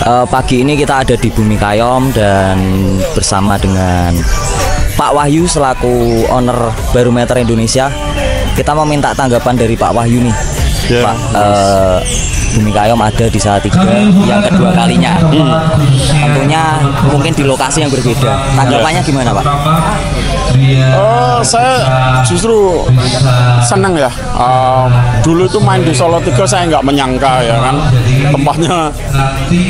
Pagi ini kita ada di Bumi Kayom dan bersama dengan Pak Wahyu selaku owner Barometer Indonesia. Kita mau minta tanggapan dari Pak Wahyu nih. Pak, Bumi Kayom ada di Salatiga yang kedua kalinya. Tentunya mungkin di lokasi yang berbeda. Tanggapannya gimana, Pak? Saya justru senang ya. Dulu itu main di Salatiga saya nggak menyangka ya kan, tempatnya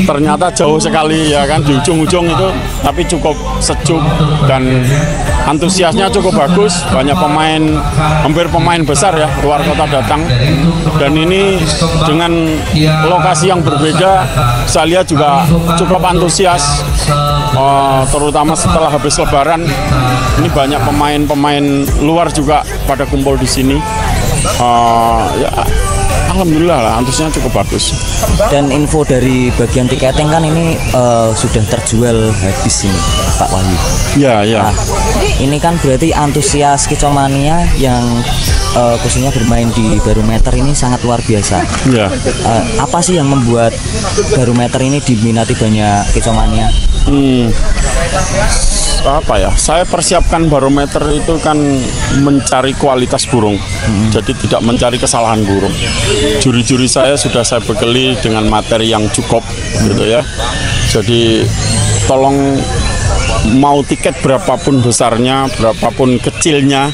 ternyata jauh sekali ya kan, di ujung-ujung itu, tapi cukup sejuk dan antusiasnya cukup bagus. Banyak pemain, hampir pemain besar ya, luar kota datang. Dan ini dengan lokasi yang berbeda, saya lihat juga cukup antusias. Terutama setelah habis Lebaran, ini banyak pemain-pemain luar juga pada kumpul di sini. Ya, alhamdulillah lah, antusiasnya cukup bagus. Dan info dari bagian tiketing kan ini sudah terjual habis ini, Pak Wahyu. Ya, ya. Nah, ini kan berarti antusias Kicomania yang khususnya bermain di Barometer ini sangat luar biasa. Ya. Apa sih yang membuat Barometer ini diminati banyak Kicomania? Apa ya, saya persiapkan Barometer itu kan mencari kualitas burung, jadi tidak mencari kesalahan burung. Juri-juri saya sudah saya bekali dengan materi yang cukup gitu ya. Jadi tolong, mau tiket berapapun besarnya, berapapun kecilnya,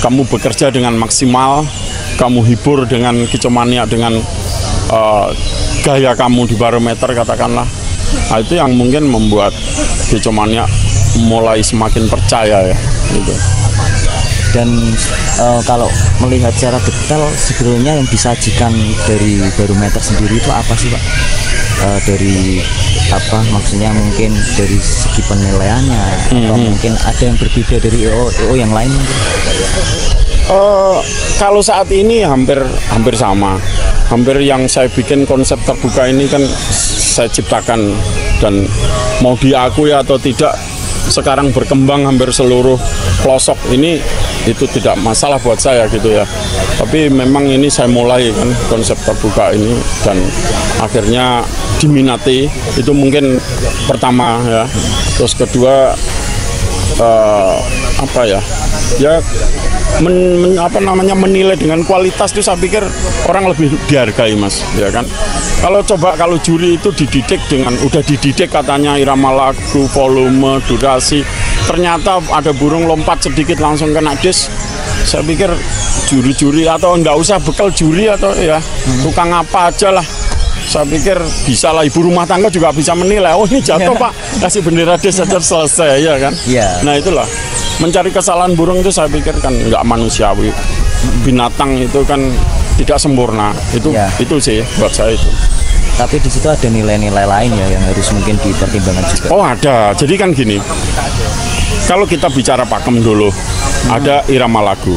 kamu bekerja dengan maksimal, kamu hibur dengan Kicomania dengan gaya kamu di Barometer katakanlah. Nah, itu yang mungkin membuat Kicomania mulai semakin percaya ya gitu. Dan kalau melihat secara detail sebetulnya yang disajikan dari Barometer sendiri itu apa sih, Pak? Dari apa maksudnya, mungkin dari segi penilaiannya atau mungkin ada yang berbeda dari EO yang lain mungkin? Kalau saat ini hampir sama. Hampir yang saya bikin konsep terbuka ini kan saya ciptakan, dan mau diakui atau tidak sekarang berkembang hampir seluruh pelosok ini, itu tidak masalah buat saya gitu ya. Tapi memang ini saya mulai kan konsep terbuka ini, dan akhirnya diminati. Itu mungkin pertama ya. Terus kedua apa ya, ya menilai dengan kualitas itu saya pikir orang lebih dihargai, Mas, ya kan. Kalau juri itu dididik dengan, udah dididik katanya irama lagu, volume, durasi, ternyata ada burung lompat sedikit langsung kena dis. Saya pikir juri-juri atau nggak usah bekal juri atau ya tukang apa aja lah, saya pikir bisa lah, ibu rumah tangga juga bisa menilai. Oh, ini jatuh Pak, kasih bendera des saja selesai ya kan. Nah itulah, mencari kesalahan burung itu saya pikir kan nggak manusiawi. Binatang itu kan tidak sempurna. Itu sih buat saya itu. Tapi di situ ada nilai-nilai lain ya yang harus mungkin dipertimbangkan juga. Oh ada. Jadi kan gini, kalau kita bicara pakem dulu, ada irama lagu.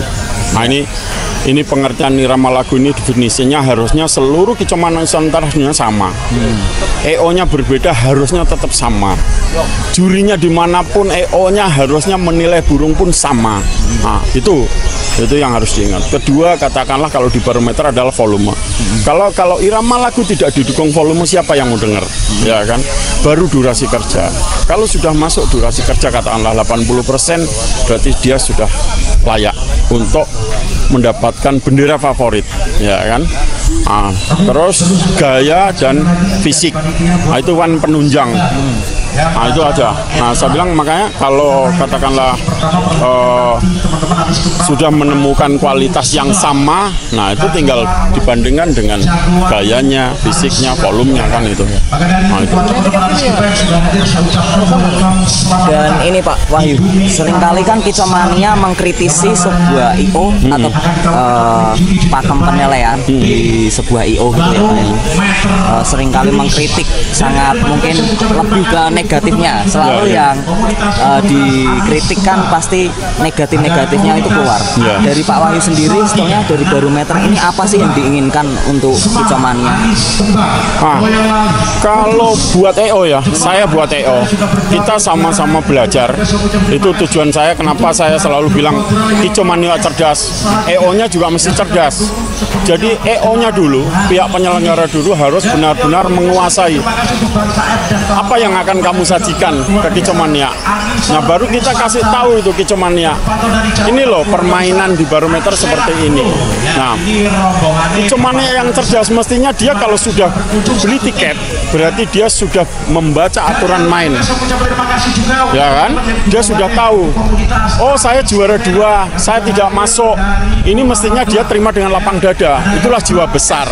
Nah ini pengertian irama lagu ini definisinya harusnya seluruh Kicomania Nusantara sama. EO-nya berbeda, harusnya tetap sama. Jurinya dimanapun, EO-nya harusnya menilai burung pun sama. Nah, itu yang harus diingat. Kedua, katakanlah kalau di Barometer adalah volume. Kalau irama lagu tidak didukung volume, siapa yang mau dengar? Ya kan? Baru durasi kerja. Kalau sudah masuk durasi kerja katakanlah 80%, berarti dia sudah layak untuk mendapatkan bendera favorit, ya kan? Terus gaya dan fisik, nah, itu kan penunjang. Nah itu aja. Nah saya bilang makanya kalau katakanlah sudah menemukan kualitas yang sama, nah itu tinggal dibandingkan dengan gayanya, fisiknya, volumenya kan itu. Nah itu. Dan ini Pak Wahyu, seringkali kan Kicomania mengkritisi sebuah IO atau pakem penilaian di sebuah IO gitu ya Pak. Seringkali mengkritik, sangat mungkin lebih ke negatifnya. Selalu yang dikritik kan pasti negatifnya itu keluar. Dari Pak Wahyu sendiri, sebetulnya dari Barometer ini apa sih yang diinginkan untuk Kicomania? Kalau buat EO ya, saya buat EO, kita sama-sama belajar. Itu tujuan saya, kenapa saya selalu bilang Kicomania cerdas, EO-nya juga mesti cerdas. Jadi EO-nya harusnya dulu pihak penyelenggara dulu harus benar-benar menguasai apa yang akan kamu sajikan ke Kicomania. Nah, baru kita kasih tahu itu Kicomania. Ini loh permainan di barometer seperti ini. Nah, Kicomania yang cerdas mestinya dia kalau sudah beli tiket berarti dia sudah membaca aturan main. Ya kan? Dia sudah tahu. Oh, saya juara 2, saya tidak masuk. Ini mestinya dia terima dengan lapang dada. Itulah jiwa besar.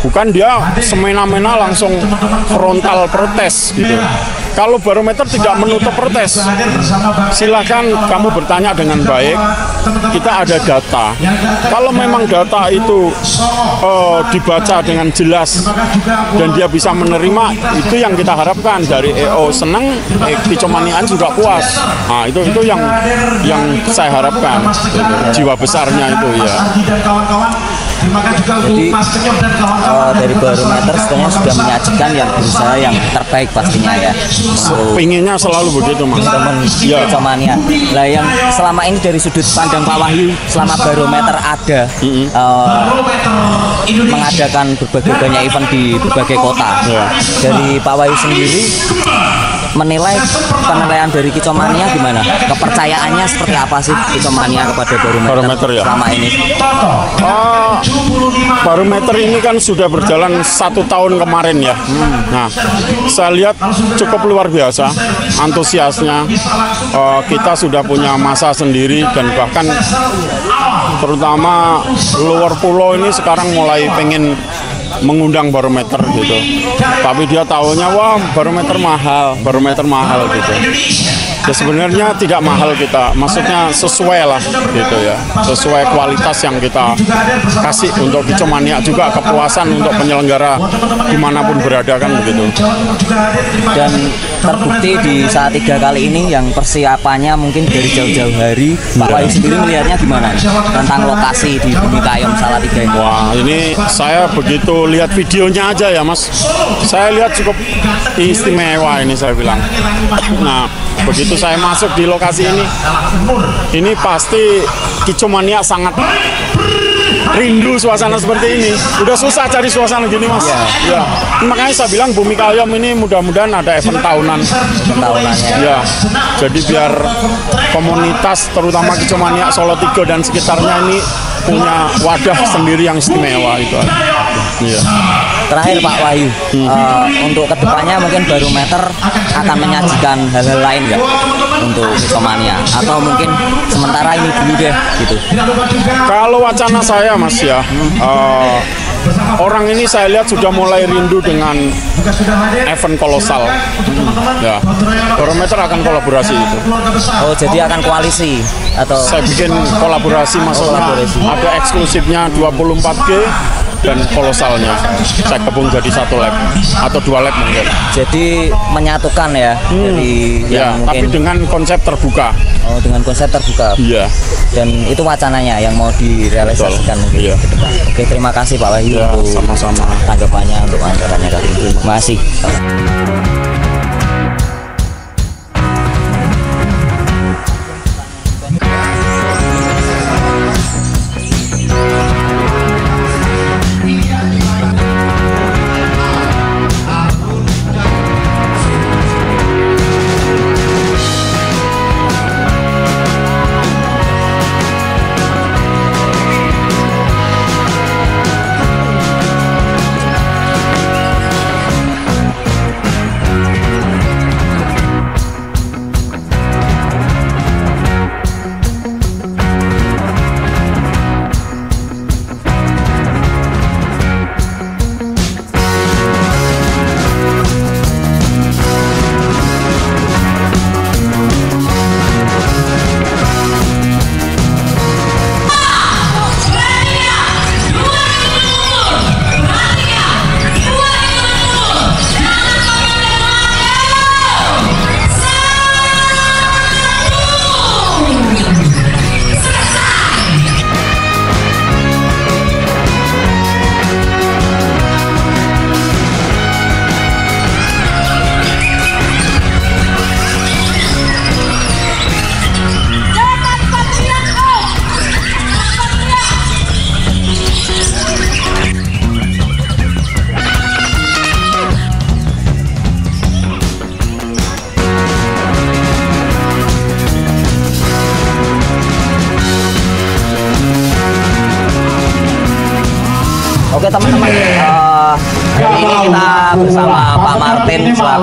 Bukan dia semena-mena langsung frontal protes gitu. Kalau barometer tidak menutup protes, silakan kamu bertanya dengan baik. Kita ada data. Kalau memang data itu dibaca dengan jelas dan dia bisa menerima, itu yang kita harapkan dari EO. Senang, Kicomaniaan juga puas. Nah, itu yang saya harapkan. Jiwa besarnya itu ya. Jadi dari barometer sebenarnya sudah menyajikan yang berusaha yang terbaik pastinya ya. Pinginnya selalu begitu, Mas. Ya. Kicomania. Lah yang selama ini dari sudut pandang Pak Wahyu, selama barometer ada mengadakan berbagai banyak event di berbagai kota. Ya. Dari Pak Wahyu sendiri menilai penilaian dari Kicomania gimana? Kepercayaannya seperti apa sih Kicomania kepada barometer ya? selama ini? Barometer ini kan sudah berjalan 1 tahun kemarin ya. Nah, saya lihat cukup luar biasa antusiasnya. Kita sudah punya masa sendiri dan bahkan terutama luar pulau ini sekarang mulai pengen mengundang barometer gitu. Tapi dia tahunya wah barometer mahal gitu. Ya sebenarnya tidak mahal kita, maksudnya sesuai lah gitu ya, sesuai kualitas yang kita kasih untuk Kicomania juga, kepuasan untuk penyelenggara dimanapun berada kan begitu. Dan terbukti di saat 3 kali ini yang persiapannya mungkin dari jauh-jauh hari, Pak Wahyu sendiri melihatnya gimana tentang lokasi di Bumi Kayom Salatiga ini? Wah, ini saya begitu lihat videonya aja ya Mas, saya lihat cukup istimewa ini saya bilang. Nah, begitu saya masuk di lokasi ini pasti Kicomania sangat rindu suasana seperti ini. Udah susah cari suasana gini Mas. Ya. Makanya saya bilang Bumi Kayom ini mudah-mudahan ada event tahunannya. Ya. Jadi biar komunitas terutama Kicomania Solo 3 dan sekitarnya ini punya wadah sendiri yang istimewa itu. Iya. Terakhir Pak Wahyu, untuk kedepannya mungkin barometer akan menyajikan hal-hal lain nggak untuk Kicomania atau mungkin sementara ini dulu deh gitu. Kalau wacana saya Mas ya, orang ini saya lihat sudah mulai rindu dengan event kolosal. Ya, barometer akan kolaborasi itu. Oh, jadi akan koalisi atau? Saya bikin kolaborasi, maksudnya ada eksklusifnya 24G dan kolosalnya. Saya gabung jadi 1 lab atau 2 lab mungkin. Jadi menyatukan ya. Jadi ya, tapi dengan konsep terbuka. Oh, dengan konsep terbuka. Iya. Dan itu wacananya yang mau direalisasikan mungkin ke depan. Oke, terima kasih Pak Wahyu untuk sama-sama tanggapannya untuk wawancaranya kali ini. Terima kasih.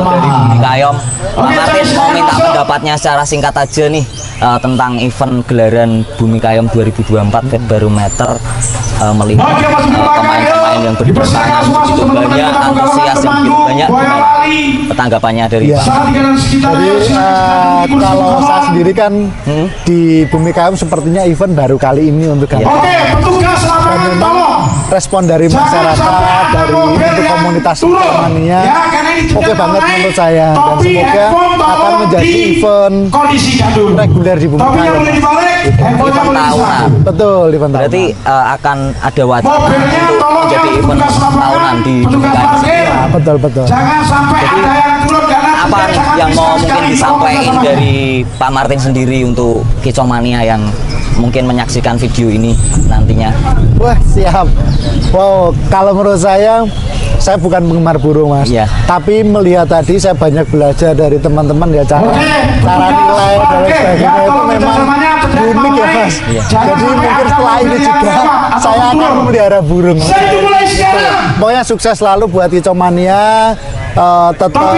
dari Bumi Kayom. Pak Martin mau minta pendapatnya secara singkat aja nih tentang event gelaran Bumi Kayom 2024 Fedbarometer, melihat pemain-pemain yang berdatangan begitu banyak, antusias yang begitu banyak, tanggapannya dari Pak? Jadi kalau saya sendiri kan di Bumi Kayom sepertinya event baru kali ini untuk kami. Dan memang respon dari masyarakat, dari untuk komunitas Kicomania oke banget menurut saya, dan semoga akan menjadi event reguler di Bumi Kayom. Event tahunan. Betul, event tahunan. Berarti akan ada wacana untuk menjadi event tahunan di Bumi Kayom. Ya, betul. Jadi apa nih yang mau mungkin disampaikan dari Pak Martin sendiri untuk Kicomania yang mungkin menyaksikan video ini nantinya? Wah, siap. Wow, kalau menurut saya bukan penggemar burung, Mas. Iya. Tapi melihat tadi saya banyak belajar dari teman-teman ya, cara nilai dan sebagainya itu memang unik ya, Mas. Iya. Jadi mungkin setelah ini juga saya akan memelihara burung. Pokoknya sukses selalu buat Kicomania. Tetap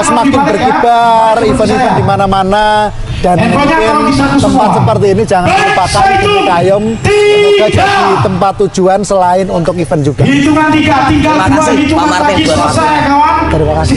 semakin berkibar, event-event di mana-mana, dan mungkin tempat seperti ini jangan lupakan Bumi Kayom semoga jadi tempat tujuan selain untuk event juga. Terima kasih Pak Martin buat waktunya. Terima kasih.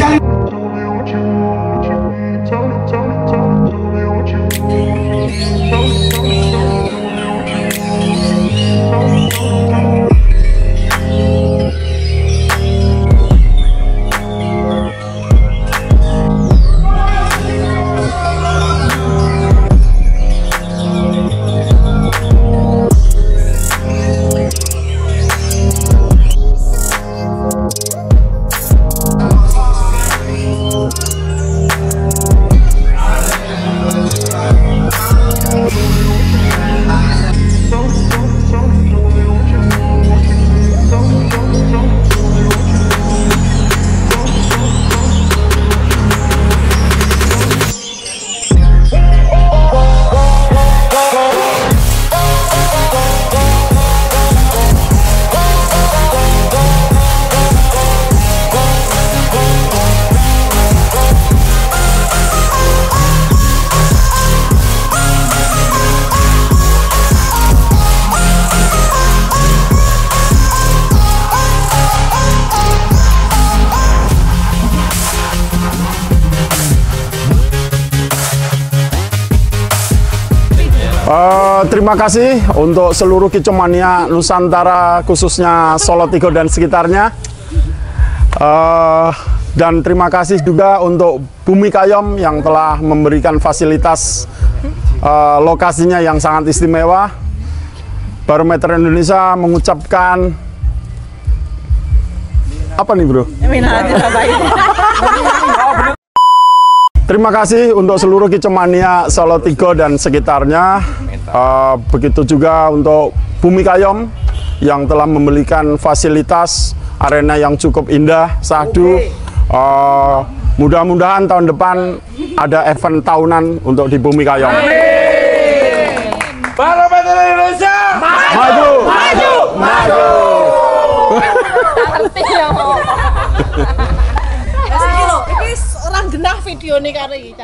Terima kasih untuk seluruh Kicomania Nusantara, khususnya Solo Tigo dan sekitarnya. Dan terima kasih juga untuk Bumi Kayom yang telah memberikan fasilitas lokasinya yang sangat istimewa. Barometer Indonesia mengucapkan apa nih, Bro? Terima kasih untuk seluruh Kicomania Solo Tigo dan sekitarnya. Begitu juga untuk Bumi Kayom yang telah memberikan fasilitas arena yang cukup indah, syahdu. Mudah-mudahan tahun depan ada event tahunan untuk di Bumi Kayom. Barometer Indonesia maju, maju, maju. Ini orang genah video nih kali.